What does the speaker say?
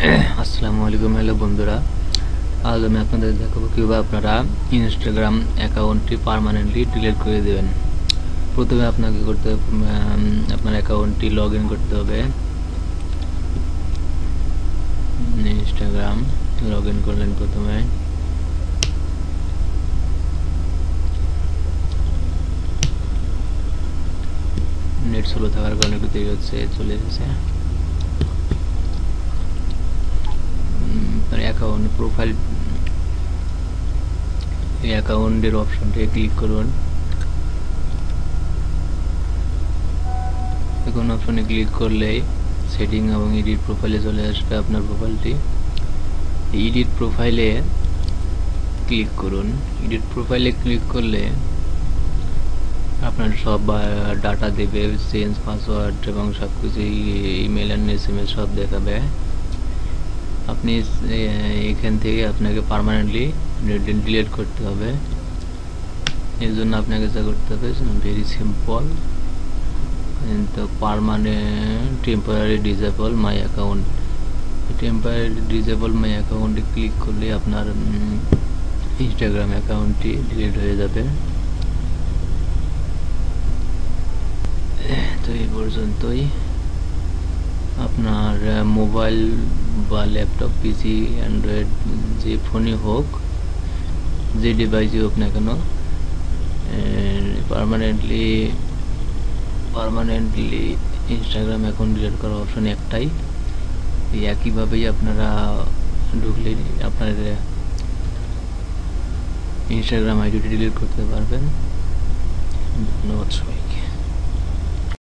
আসসালামু আলাইকুম হ্যালো বন্ধুরা, আজ আমি আপনাদের দেখাবো কিভাবে আপনারা ইনস্টাগ্রাম অ্যাকাউন্টটি পার্মানেন্টলি ডিলিট করে দেবেন। প্রথমে আপনাকে করতে হবে আপনার অ্যাকাউন্টটি লগ ইন করতে হবে। ইনস্টাগ্রাম লগ ইন করলেন, প্রথমে নেট স্লো থাকার কারণে একটু দেরি হচ্ছে, চলে এসেছে। অ্যাকাউন্ট প্রোফাইল, এই অ্যাকাউন্টের অপশনটি ক্লিক করুন। এখন অপশনে ক্লিক করলেই সেটিং এবং এডিট প্রোফাইলে চলে আসবে আপনার প্রোফাইলটি। এডিট প্রোফাইলে ক্লিক করুন। এডিট প্রোফাইলে ক্লিক করলে আপনার সব ডাটা দেবে, চেঞ্জ পাসওয়ার্ড এবং সব কিছু, ইমেল অ্যান্ড SMS সব দেখাবে। আপনি এখান থেকে আপনাকে পার্মানেন্টলি ডিলিট করতে হবে। এর জন্য আপনাকে যা করতে হবে ভেরি সিম্পল, তো permanent temporary disable my account, temporary disable my অ্যাকাউন্টে ক্লিক করলে আপনার ইনস্টাগ্রাম অ্যাকাউন্টটি ডিলিট হয়ে যাবে। তো এই পর্যন্তই। আপনার মোবাইল বা ল্যাপটপ, পিসি, অ্যান্ড্রয়েড যে ফোনই হোক, যে ডিভাইসই হোক না কেন, পার্মানেন্টলি ইনস্টাগ্রাম অ্যাকাউন্ট ডিলিট করার অপশন একটাই। এই একইভাবেই আপনারা ঢুকলে আপনার ইনস্টাগ্রাম আইডিটি ডিলিট করতে পারবেন। ধন্যবাদ সবাই।